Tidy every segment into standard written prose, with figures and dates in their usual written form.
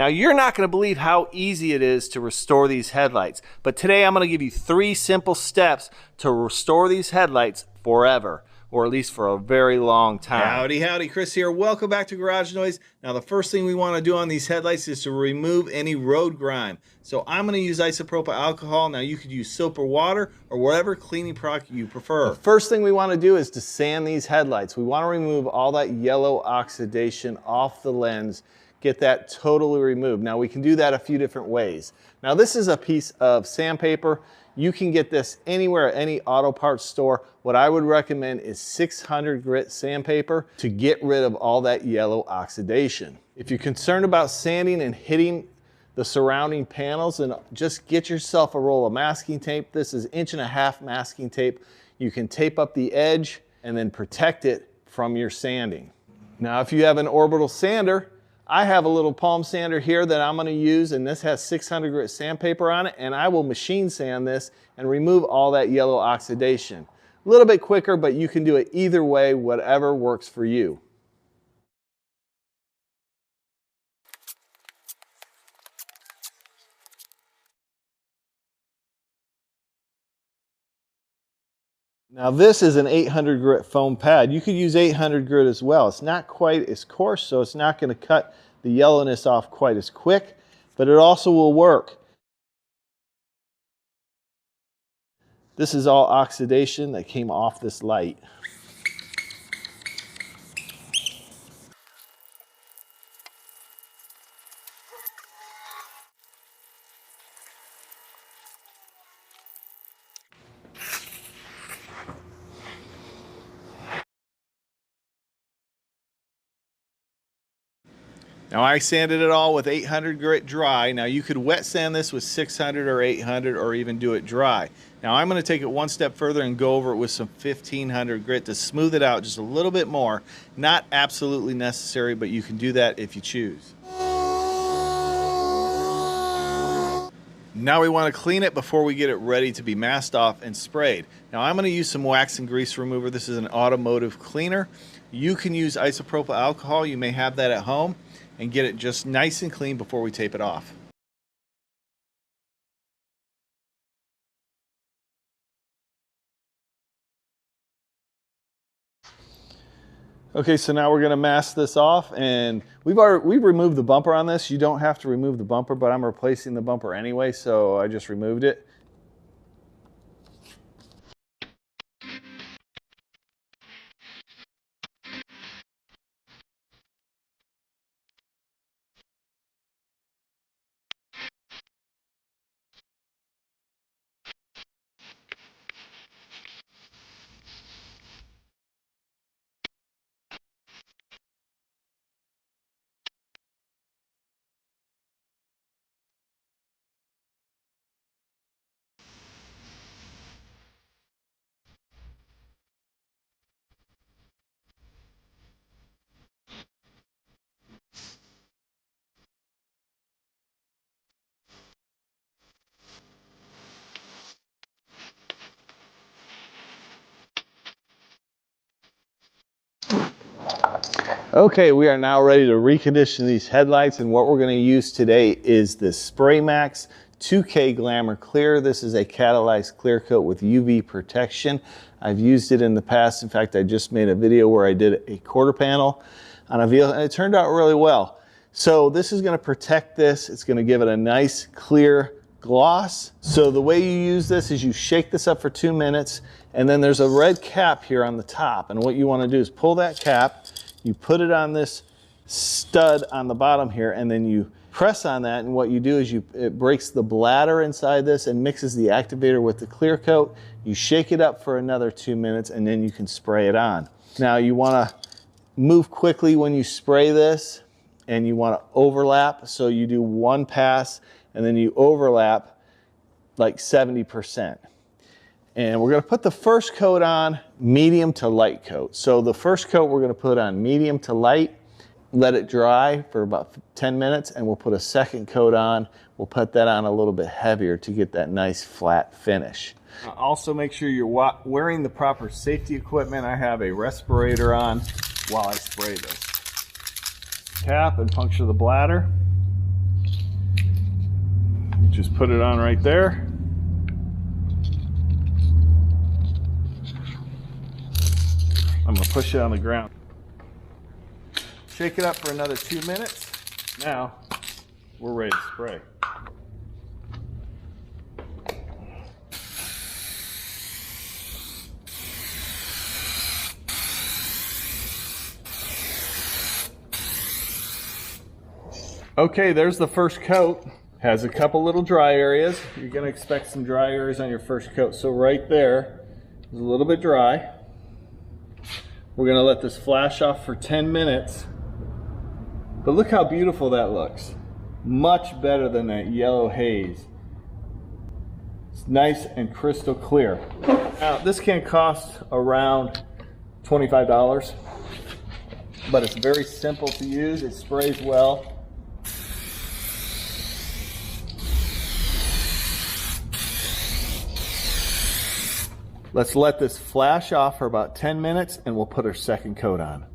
Now, you're not going to believe how easy it is to restore these headlights, but today I'm going to give you 3 simple steps to restore these headlights forever, or at least for a very long time. Howdy, Chris here. Welcome back to Garage Noise. Now, the first thing we want to do on these headlights is to remove any road grime. So I'm going to use isopropyl alcohol. Now, you could use soap or water or whatever cleaning product you prefer. The first thing we want to do is to sand these headlights. We want to remove all that yellow oxidation off the lens, get that totally removed. Now, we can do that a few different ways. Now, this is a piece of sandpaper. You can get this anywhere at any auto parts store. What I would recommend is 600 grit sandpaper to get rid of all that yellow oxidation. If you're concerned about sanding and hitting the surrounding panels, then just get yourself a roll of masking tape. This is 1.5 inch masking tape. You can tape up the edge and then protect it from your sanding. Now, if you have an orbital sander, I have a little palm sander here that I'm going to use, and this has 600 grit sandpaper on it, and I will machine sand this and remove all that yellow oxidation. A little bit quicker, but you can do it either way, whatever works for you. Now, this is an 800 grit foam pad. You could use 800 grit as well. It's not quite as coarse, so it's not going to cut the yellowness off quite as quick, but it also will work. This is all oxidation that came off this light. Now, I sanded it all with 800 grit dry. Now, you could wet sand this with 600 or 800 or even do it dry. Now, I'm going to take it one step further and go over it with some 1500 grit to smooth it out just a little bit more. Not absolutely necessary, but you can do that if you choose. Now we want to clean it before we get it ready to be masked off and sprayed. Now, I'm going to use some wax and grease remover. This is an automotive cleaner. You can use isopropyl alcohol. You may have that at home, and get it just nice and clean before we tape it off. Okay, so now we're going to mask this off, and we've removed the bumper on this. You don't have to remove the bumper, but I'm replacing the bumper anyway, so I just removed it. Okay, we are now ready to recondition these headlights, and what we're going to use today is the Spray Max 2K Glamour Clear. This is a catalyzed clear coat with UV protection. I've used it in the past. In fact, I just made a video where I did a quarter panel on a vehicle, and it turned out really well. So this is going to protect this. It's going to give it a nice clear gloss. So the way you use this is you shake this up for 2 minutes, and then there's a red cap here on the top, and what you want to do is pull that cap, you put it on this stud on the bottom here, and then you press on that, and what you do is it breaks the bladder inside this and mixes the activator with the clear coat. You shake it up for another 2 minutes, and then you can spray it on. Now, you want to move quickly when you spray this, and you want to overlap, so you do one pass and then you overlap like 70%. And we're going to put the first coat on medium to light coat. So the first coat we're going to put on medium to light, let it dry for about 10 minutes, and we'll put a second coat on. We'll put that on a little bit heavier to get that nice flat finish. Also, make sure you're wearing the proper safety equipment. I have a respirator on while I spray this. Cap and puncture the bladder. Just put it on right there. I'm going to push it on the ground. Shake it up for another 2 minutes. Now we're ready to spray. Okay, there's the first coat. Has a couple little dry areas. You're going to expect some dry areas on your first coat. So right there is a little bit dry. We're going to let this flash off for 10 minutes. But look how beautiful that looks. Much better than that yellow haze. It's nice and crystal clear. Now, this can cost around $25, but it's very simple to use. It sprays well. Let's let this flash off for about 10 minutes and we'll put our second coat on.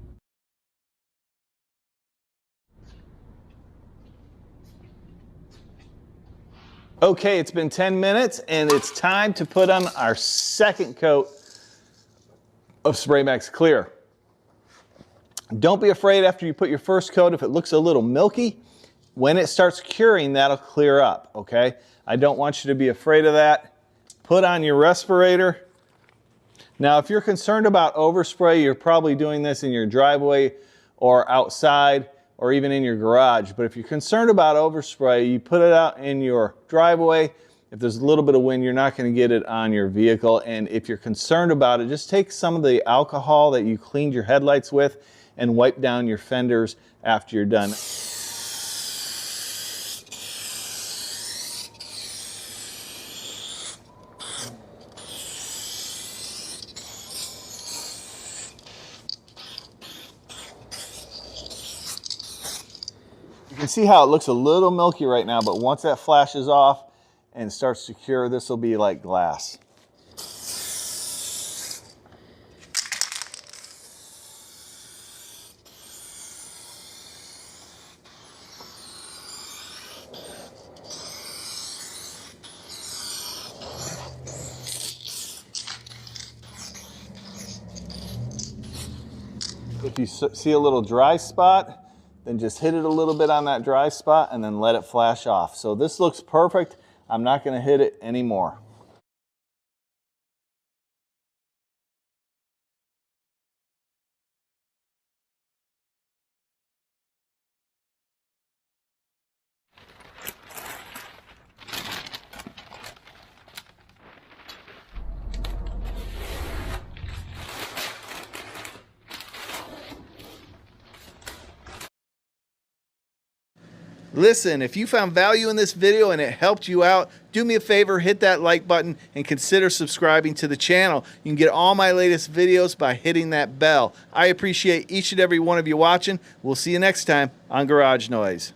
Okay, it's been 10 minutes and it's time to put on our second coat of Spray Max Clear. Don't be afraid after you put your first coat if it looks a little milky. When it starts curing, that'll clear up, okay? I don't want you to be afraid of that. Put on your respirator. Now, if you're concerned about overspray, you're probably doing this in your driveway or outside or even in your garage. But if you're concerned about overspray, you put it out in your driveway. If there's a little bit of wind, you're not going to get it on your vehicle. And if you're concerned about it, just take some of the alcohol that you cleaned your headlights with and wipe down your fenders after you're done. You can see how it looks a little milky right now, but once that flashes off and starts to cure, this will be like glass. If you see a little dry spot, then just hit it a little bit on that dry spot and then let it flash off. So this looks perfect. I'm not going to hit it anymore. Listen, if you found value in this video and it helped you out, do me a favor, hit that like button and consider subscribing to the channel. You can get all my latest videos by hitting that bell. I appreciate each and every one of you watching. We'll see you next time on Garage Noise.